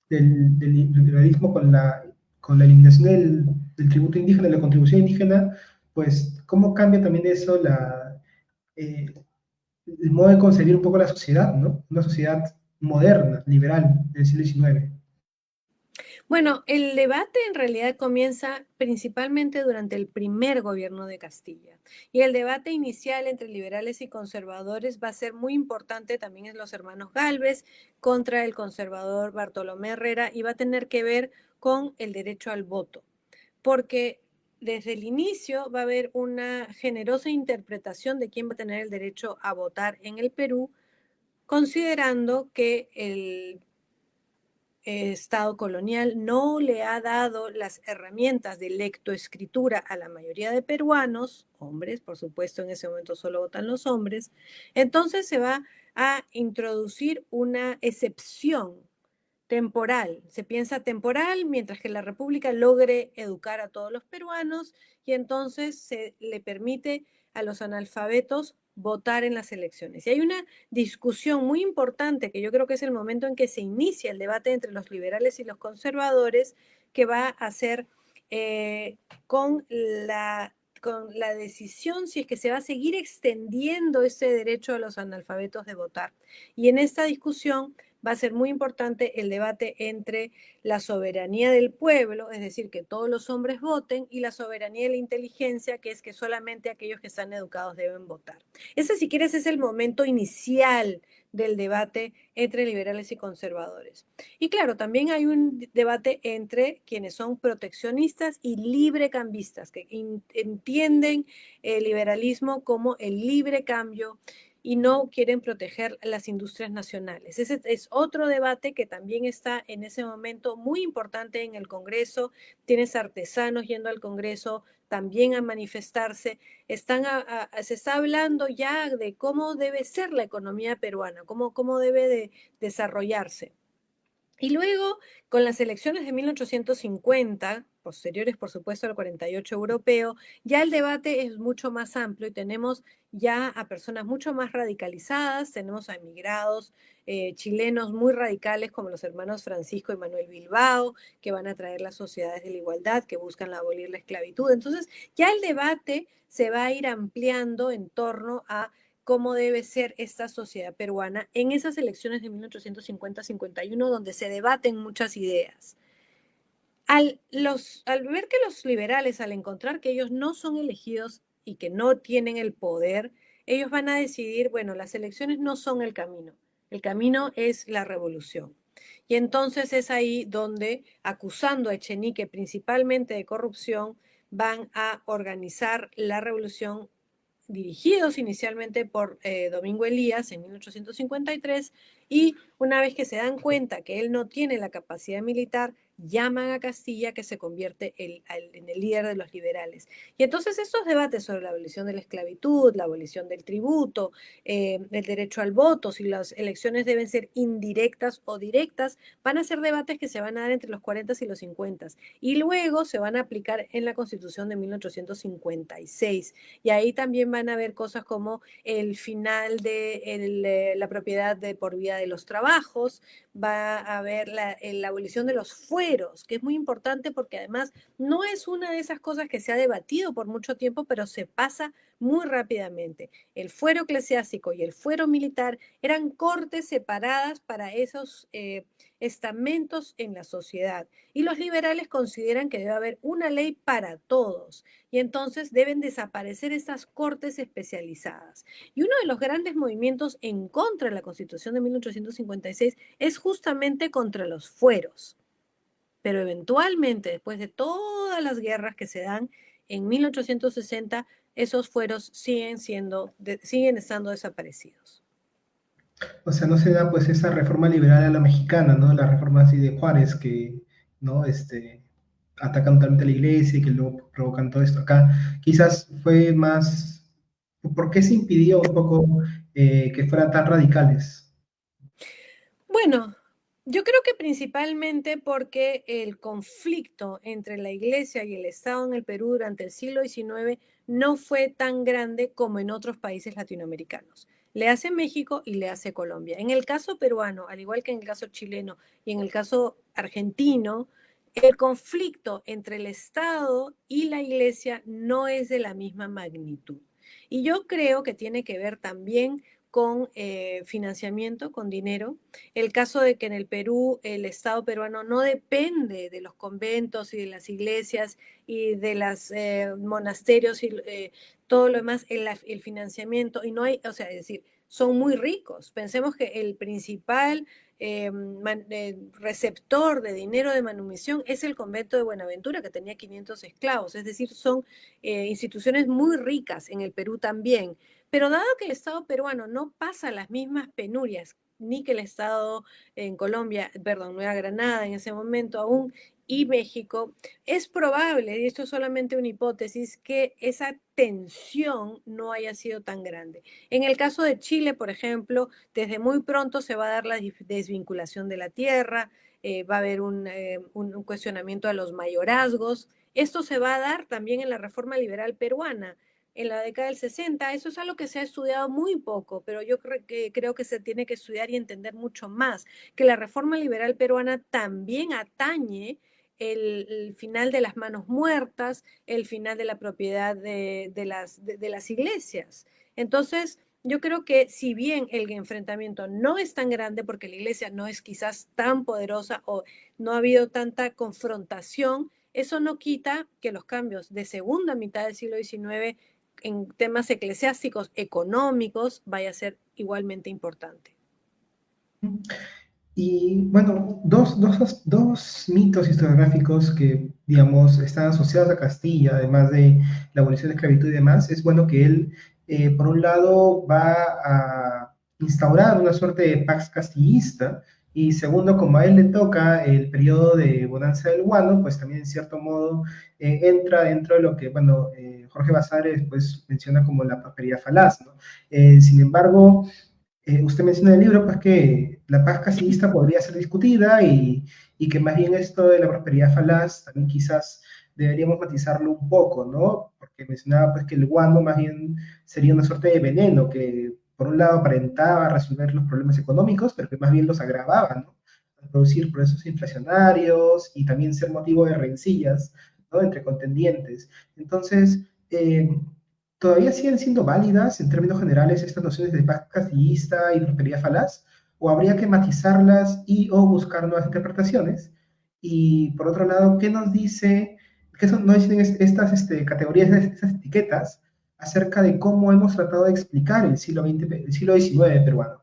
liberalismo con la eliminación del tributo indígena, de la contribución indígena, pues, ¿cómo cambia también eso eh, el modo de concebir un poco la sociedad, ¿no? Una sociedad moderna, liberal, del siglo XIX. Bueno, el debate en realidad comienza principalmente durante el primer gobierno de Castilla. Y el debate inicial entre liberales y conservadores va a ser muy importante también en los hermanos Gálvez contra el conservador Bartolomé Herrera y va a tener que ver con el derecho al voto. Porque desde el inicio va a haber una generosa interpretación de quién va a tener el derecho a votar en el Perú, considerando que el Estado colonial no le ha dado las herramientas de lectoescritura a la mayoría de peruanos, hombres, por supuesto, en ese momento solo votan los hombres, entonces se va a introducir una excepción temporal. Se piensa temporal mientras que la República logre educar a todos los peruanos y entonces se le permite a los analfabetos votar en las elecciones. Y hay una discusión muy importante que yo creo que es el momento en que se inicia el debate entre los liberales y los conservadores que va a ser con la decisión si es que se va a seguir extendiendo ese derecho a los analfabetos de votar. Y en esta discusión va a ser muy importante el debate entre la soberanía del pueblo, es decir, que todos los hombres voten, y la soberanía de la inteligencia, que es que solamente aquellos que están educados deben votar. Ese, si quieres, es el momento inicial del debate entre liberales y conservadores. Y claro, también hay un debate entre quienes son proteccionistas y librecambistas, que entienden el liberalismo como el libre cambio y no quieren proteger las industrias nacionales. Ese es otro debate que también está en ese momento muy importante en el Congreso. Tienes artesanos yendo al Congreso también a manifestarse. Se está hablando ya de cómo debe ser la economía peruana, cómo debe de desarrollarse. Y luego, con las elecciones de 1850, posteriores por supuesto al 48 europeo, ya el debate es mucho más amplio y tenemos ya a personas mucho más radicalizadas, tenemos a emigrados chilenos muy radicales como los hermanos Francisco y Manuel Bilbao, que van a traer las sociedades de la igualdad, que buscan abolir la esclavitud. Entonces, ya el debate se va a ir ampliando en torno a cómo debe ser esta sociedad peruana en esas elecciones de 1850-51, donde se debaten muchas ideas. Al ver que los liberales, al encontrar que ellos no son elegidos y que no tienen el poder, ellos van a decidir, bueno, las elecciones no son el camino es la revolución. Y entonces es ahí donde, acusando a Echenique principalmente de corrupción, van a organizar la revolución dirigidos inicialmente por Domingo Elías en 1853, y una vez que se dan cuenta que él no tiene la capacidad militar, llaman a Castilla, que se convierte en el líder de los liberales. Y entonces estos debates sobre la abolición de la esclavitud, la abolición del tributo, el derecho al voto, si las elecciones deben ser indirectas o directas, van a ser debates que se van a dar entre los 40 y los 50 y luego se van a aplicar en la Constitución de 1856. Y ahí también van a haber cosas como el final de la propiedad de por vía de los trabajos, va a haber la abolición de los fueros, que es muy importante porque además no es una de esas cosas que se ha debatido por mucho tiempo, pero se pasa muy rápidamente. El fuero eclesiástico y el fuero militar eran cortes separadas para esos estamentos en la sociedad. Y los liberales consideran que debe haber una ley para todos y entonces deben desaparecer estas cortes especializadas. Y uno de los grandes movimientos en contra de la Constitución de 1856 es justamente contra los fueros. Pero eventualmente, después de todas las guerras que se dan en 1860, esos fueros siguen estando desaparecidos. O sea, no se da pues esa reforma liberal a la mexicana, ¿no? La reforma así de Juárez que, ¿no? Atacan totalmente a la iglesia y que luego provocan todo esto acá. Quizás fue más, ¿por qué se impidió un poco que fueran tan radicales? Bueno, yo creo que principalmente porque el conflicto entre la Iglesia y el Estado en el Perú durante el siglo XIX no fue tan grande como en otros países latinoamericanos. Le hace México y le hace Colombia. En el caso peruano, al igual que en el caso chileno y en el caso argentino, el conflicto entre el Estado y la Iglesia no es de la misma magnitud. Y yo creo que tiene que ver también con financiamiento, con dinero. El caso de que en el Perú el Estado peruano no depende de los conventos y de las iglesias y de los monasterios y todo lo demás, el financiamiento, y no hay, o sea, es decir, son muy ricos. Pensemos que el principal receptor de dinero de manumisión es el convento de Buenaventura, que tenía 500 esclavos, es decir, son instituciones muy ricas en el Perú también. Pero dado que el Estado peruano no pasa las mismas penurias, ni que el Estado en Colombia, perdón, Nueva Granada en ese momento aún, y México, es probable, y esto es solamente una hipótesis, que esa tensión no haya sido tan grande. En el caso de Chile, por ejemplo, desde muy pronto se va a dar la desvinculación de la tierra, va a haber un cuestionamiento a los mayorazgos. Esto se va a dar también en la reforma liberal peruana en la década del 60. Eso es algo que se ha estudiado muy poco, pero yo creo que se tiene que estudiar y entender mucho más, que la reforma liberal peruana también atañe el final de las manos muertas, el final de la propiedad de las iglesias. Entonces, Yo creo que si bien el enfrentamiento no es tan grande porque la iglesia no es quizás tan poderosa o no ha habido tanta confrontación, eso no quita que los cambios de segunda mitad del siglo XIX en temas eclesiásticos, económicos, vaya a ser igualmente importante. Y bueno, dos mitos historiográficos que, digamos, están asociados a Castilla, además de la abolición de esclavitud y demás, es bueno que él, por un lado, va a instaurar una suerte de pax castillista, y segundo, como a él le toca el periodo de bonanza del guano, pues también en cierto modo entra dentro de lo que, bueno, Jorge Basadre después menciona como la prosperidad falaz, ¿no? Sin embargo, usted menciona en el libro pues, que la paz casillista podría ser discutida y que más bien esto de la prosperidad falaz también quizás deberíamos matizarlo un poco, ¿no? Porque mencionaba pues, que el guano más bien sería una suerte de veneno que por un lado aparentaba resolver los problemas económicos, pero que más bien los agravaba, ¿no? Al producir procesos inflacionarios y también ser motivo de rencillas, ¿no? Entre contendientes. Entonces, ¿todavía siguen siendo válidas en términos generales estas nociones de paz castillista y prosperidad falaz? ¿O habría que matizarlas y o buscar nuevas interpretaciones? Y por otro lado, ¿qué nos dice, qué son, nos dicen estas categorías, estas etiquetas acerca de cómo hemos tratado de explicar el siglo XX, el siglo XIX peruano?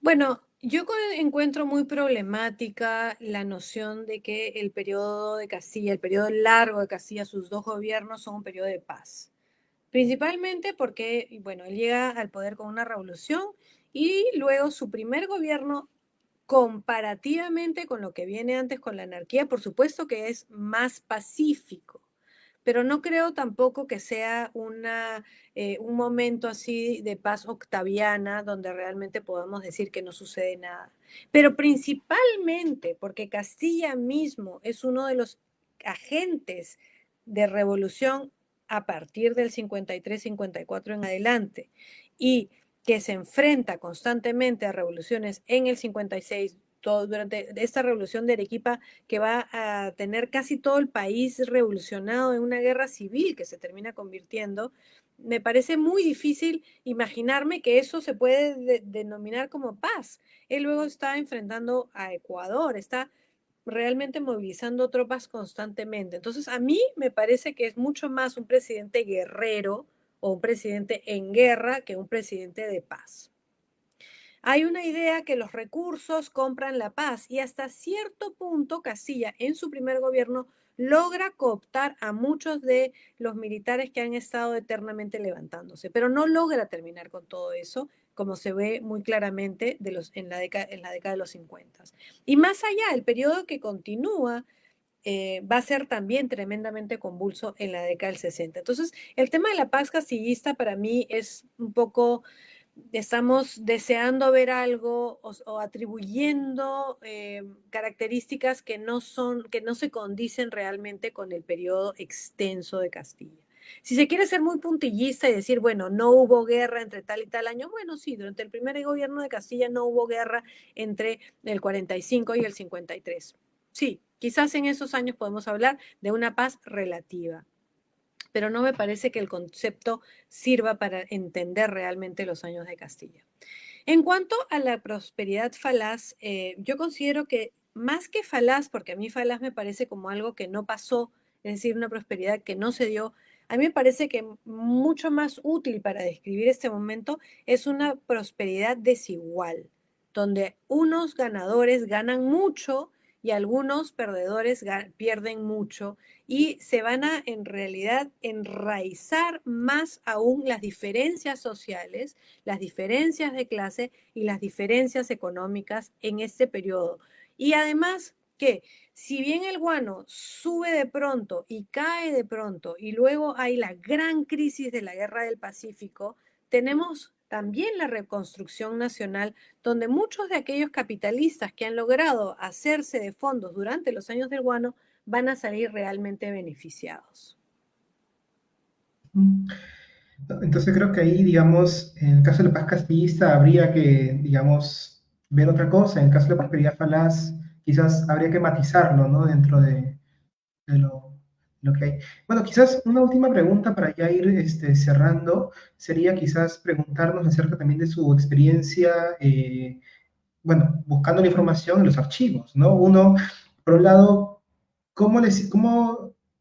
Bueno, yo encuentro muy problemática la noción de que el periodo de Castilla, el periodo largo de Castilla, sus dos gobiernos son un periodo de paz. Principalmente porque, bueno, él llega al poder con una revolución y luego su primer gobierno, comparativamente con lo que viene antes con la anarquía, por supuesto que es más pacífico, pero no creo tampoco que sea un momento así de paz octaviana donde realmente podamos decir que no sucede nada. Pero principalmente porque Castilla mismo es uno de los agentes de revolución a partir del 53-54 en adelante y que se enfrenta constantemente a revoluciones en el 56, durante esta revolución de Arequipa que va a tener casi todo el país revolucionado en una guerra civil que se termina convirtiendo, me parece muy difícil imaginarme que eso se puede denominar como paz. Él luego está enfrentando a Ecuador, está realmente movilizando tropas constantemente. Entonces, a mí me parece que es mucho más un presidente guerrero o un presidente en guerra que un presidente de paz. Hay una idea que los recursos compran la paz y hasta cierto punto Castilla en su primer gobierno logra cooptar a muchos de los militares que han estado eternamente levantándose, pero no logra terminar con todo eso, como se ve muy claramente en la década de los 50. Y más allá, el periodo que continúa va a ser también tremendamente convulso en la década del 60. Entonces, el tema de la paz castillista para mí es un poco, estamos deseando ver algo o atribuyendo características que no son, que no se condicen realmente con el periodo extenso de Castilla. Si se quiere ser muy puntillista y decir, bueno, no hubo guerra entre tal y tal año, bueno, sí, durante el primer gobierno de Castilla no hubo guerra entre el 45 y el 53. Sí, quizás en esos años podemos hablar de una paz relativa, pero no me parece que el concepto sirva para entender realmente los años de Castilla. En cuanto a la prosperidad falaz, yo considero que más que falaz, porque a mí falaz me parece como algo que no pasó, es decir, una prosperidad que no se dio, a mí me parece que mucho más útil para describir este momento es una prosperidad desigual, donde unos ganadores ganan mucho y algunos perdedores pierden mucho y se van a en realidad enraizar más aún las diferencias sociales, las diferencias de clase y las diferencias económicas en este periodo. Y además que si bien el guano sube de pronto y cae de pronto y luego hay la gran crisis de la Guerra del Pacífico, tenemos también la reconstrucción nacional, donde muchos de aquellos capitalistas que han logrado hacerse de fondos durante los años del guano van a salir realmente beneficiados. Entonces creo que ahí, digamos, en el caso de la paz castillista habría que, digamos, ver otra cosa. En el caso de la prosperidad falaz, quizás habría que matizarlo, ¿no? Dentro de lo, Ok. Bueno, quizás una última pregunta para ya ir cerrando sería quizás preguntarnos acerca también de su experiencia, bueno, buscando la información en los archivos, ¿no? Uno, por un lado, ¿cómo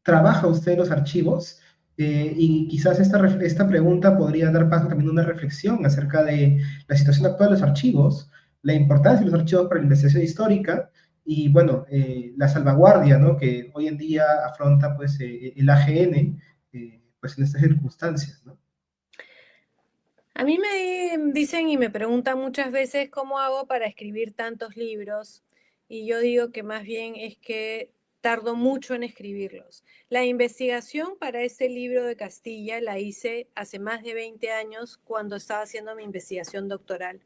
trabaja usted en los archivos? Y quizás esta pregunta podría dar paso también a una reflexión acerca de la situación actual de los archivos, la importancia de los archivos para la investigación histórica y, bueno, la salvaguardia, ¿no? Que hoy en día afronta, pues, el AGN, pues, en estas circunstancias, ¿no? A mí me dicen y me preguntan muchas veces cómo hago para escribir tantos libros y yo digo que más bien es que tardo mucho en escribirlos. La investigación para este libro de Castilla la hice hace más de 20 años cuando estaba haciendo mi investigación doctoral.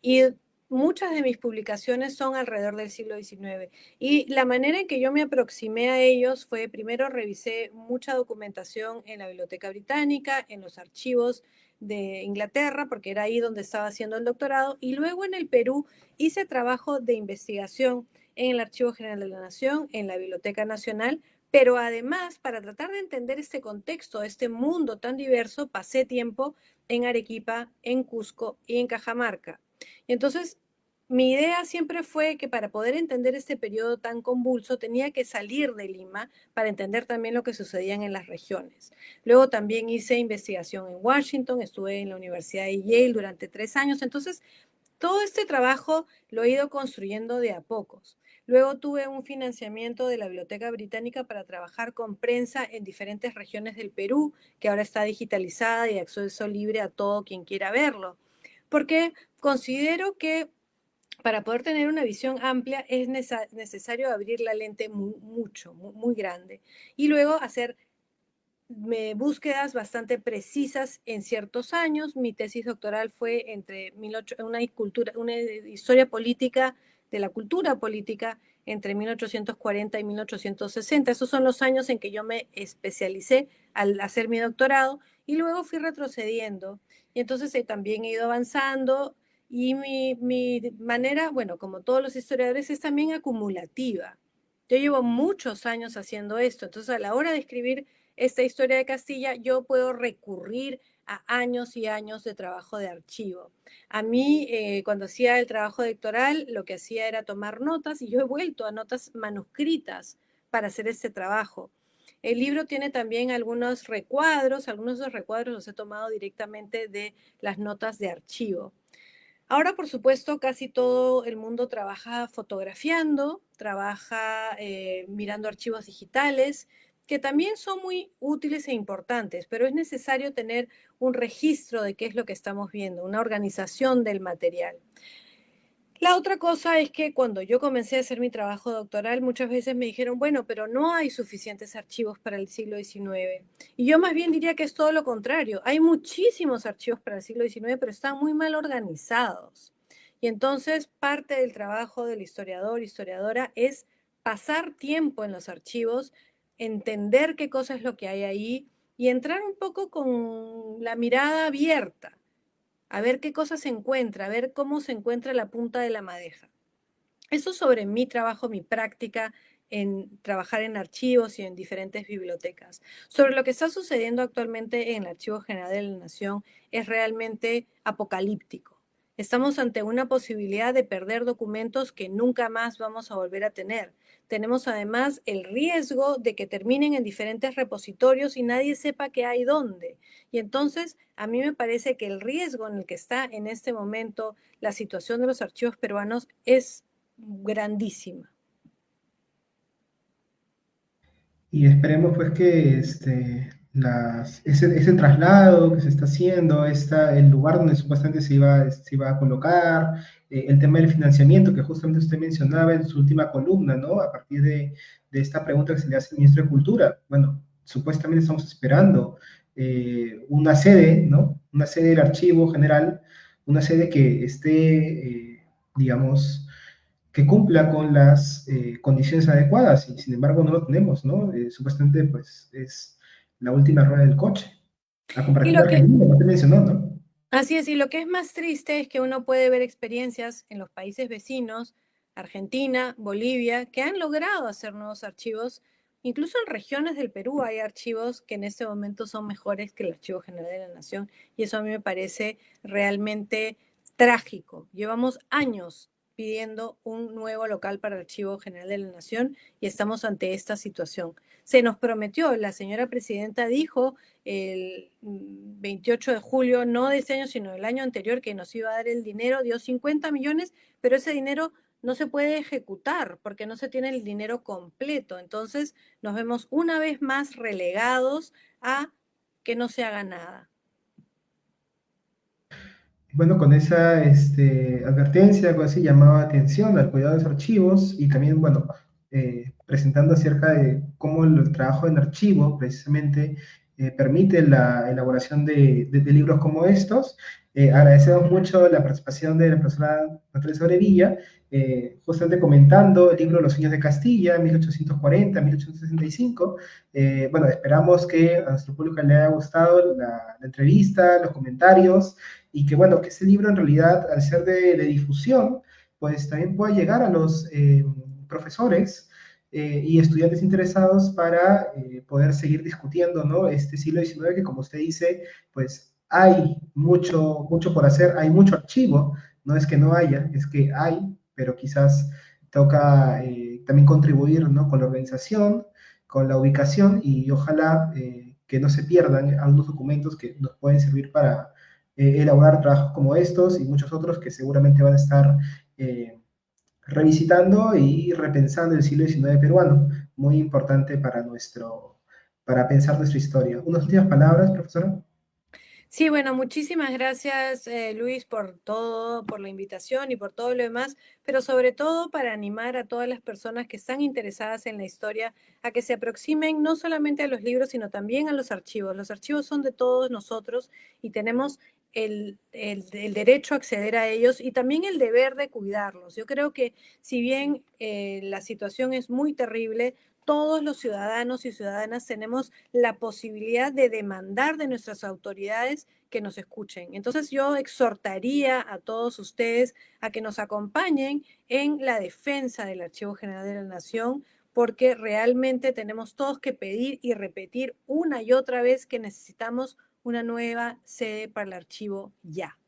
Y muchas de mis publicaciones son alrededor del siglo XIX. Y la manera en que yo me aproximé a ellos fue, primero revisé mucha documentación en la Biblioteca Británica, en los archivos de Inglaterra, porque era ahí donde estaba haciendo el doctorado, y luego en el Perú hice trabajo de investigación en el Archivo General de la Nación, en la Biblioteca Nacional, pero además, para tratar de entender este contexto, este mundo tan diverso, pasé tiempo en Arequipa, en Cusco y en Cajamarca. Y entonces, mi idea siempre fue que para poder entender este periodo tan convulso tenía que salir de Lima para entender también lo que sucedía en las regiones. Luego también hice investigación en Washington, estuve en la Universidad de Yale durante 3 años, entonces todo este trabajo lo he ido construyendo de a pocos. Luego tuve un financiamiento de la Biblioteca Británica para trabajar con prensa en diferentes regiones del Perú, que ahora está digitalizada y acceso libre a todo quien quiera verlo. Porque considero que para poder tener una visión amplia es necesario abrir la lente mucho, muy grande. Y luego hacer búsquedas bastante precisas en ciertos años. Mi tesis doctoral fue entre una historia política de la cultura política entre 1840 y 1860. Esos son los años en que yo me especialicé al hacer mi doctorado y luego fui retrocediendo. Y entonces también he ido avanzando y mi manera, bueno, como todos los historiadores, es también acumulativa. Yo llevo muchos años haciendo esto, entonces a la hora de escribir esta historia de Castilla, yo puedo recurrir a años y años de trabajo de archivo. A mí, cuando hacía el trabajo doctoral, lo que hacía era tomar notas y yo he vuelto a notas manuscritas para hacer este trabajo. El libro tiene también algunos recuadros de los recuadros los he tomado directamente de las notas de archivo. Ahora, por supuesto, casi todo el mundo trabaja fotografiando, trabaja mirando archivos digitales, que también son muy útiles e importantes, pero es necesario tener un registro de qué es lo que estamos viendo, una organización del material. La otra cosa es que cuando yo comencé a hacer mi trabajo doctoral, muchas veces me dijeron, bueno, pero no hay suficientes archivos para el siglo XIX. Y yo más bien diría que es todo lo contrario. Hay muchísimos archivos para el siglo XIX, pero están muy mal organizados. Y entonces parte del trabajo del historiador, historiadora, es pasar tiempo en los archivos, entender qué cosa es lo que hay ahí y entrar un poco con la mirada abierta a ver qué cosa se encuentra, a ver cómo se encuentra la punta de la madeja. Eso sobre mi trabajo, mi práctica en trabajar en archivos y en diferentes bibliotecas. Sobre lo que está sucediendo actualmente en el Archivo General de la Nación es realmente apocalíptico. Estamos ante una posibilidad de perder documentos que nunca más vamos a volver a tener. Tenemos además el riesgo de que terminen en diferentes repositorios y nadie sepa qué hay dónde. Y entonces a mí me parece que el riesgo en el que está en este momento la situación de los archivos peruanos es grandísima. Y esperemos pues que ese traslado que se está haciendo, el lugar donde supuestamente se iba a colocar, el tema del financiamiento que justamente usted mencionaba en su última columna, ¿no? A partir de esta pregunta que se le hace al ministro de Cultura. Bueno, supuestamente estamos esperando una sede, ¿no? Una sede del Archivo General, una sede que esté, digamos, que cumpla con las condiciones adecuadas y sin embargo no lo tenemos, ¿no? Supuestamente pues es la última rueda del coche. A Y comparación de lo que, Argentina, no te mencionó, ¿no? así es, y lo que es más triste es que uno puede ver experiencias en los países vecinos, Argentina, Bolivia, que han logrado hacer nuevos archivos Incluso en regiones del Perú hay archivos que en este momento son mejores que el Archivo General de la Nación, y eso a mí me parece realmente trágico. Llevamos años pidiendo un nuevo local para el Archivo General de la Nación y estamos ante esta situación. Se nos prometió, la señora presidenta dijo el 28 de julio, no de este año, sino del año anterior, que nos iba a dar el dinero, dio 50 millones, pero ese dinero no se puede ejecutar porque no se tiene el dinero completo. Entonces nos vemos una vez más relegados a que no se haga nada. Bueno, con esa advertencia, algo así, llamaba atención al cuidado de los archivos y también, bueno, presentando acerca de cómo el trabajo en archivo precisamente permite la elaboración de libros como estos. Agradecemos mucho la participación de la profesora Natalia Sobrevilla, justamente comentando el libro Los sueños de Castilla, 1840-1865. Bueno, esperamos que a nuestro público le haya gustado la entrevista, los comentarios, y que bueno, que ese libro en realidad, al ser de difusión, pues también pueda llegar a los profesores y estudiantes interesados para poder seguir discutiendo, ¿no? Este siglo XIX que, como usted dice, pues hay mucho, mucho por hacer, hay mucho archivo, no es que no haya, es que hay, pero quizás toca también contribuir, ¿no? Con la organización, con la ubicación y ojalá que no se pierdan algunos documentos que nos pueden servir para elaborar trabajos como estos y muchos otros que seguramente van a estar revisitando y repensando el siglo XIX peruano, muy importante para pensar nuestra historia. Unas últimas palabras, profesora. Sí, bueno, muchísimas gracias, Luis, por todo, por la invitación y por todo lo demás, pero sobre todo para animar a todas las personas que están interesadas en la historia a que se aproximen no solamente a los libros, sino también a los archivos. Los archivos son de todos nosotros y tenemos el derecho a acceder a ellos y también el deber de cuidarlos. Yo creo que si bien la situación es muy terrible, todos los ciudadanos y ciudadanas tenemos la posibilidad de demandar de nuestras autoridades que nos escuchen. Entonces yo exhortaría a todos ustedes a que nos acompañen en la defensa del Archivo General de la Nación, porque realmente tenemos todos que pedir y repetir una y otra vez que necesitamos una nueva sede para el archivo ya.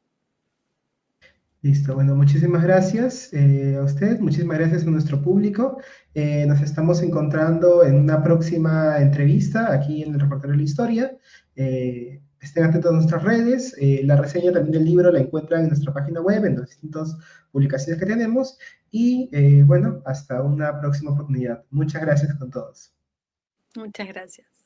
Listo, bueno, muchísimas gracias a usted, muchísimas gracias a nuestro público. Nos estamos encontrando en una próxima entrevista aquí en el Reportero de la Historia. Estén atentos a nuestras redes. La reseña también del libro la encuentran en nuestra página web, en las distintas publicaciones que tenemos. Y bueno, hasta una próxima oportunidad. Muchas gracias con todos. Muchas gracias.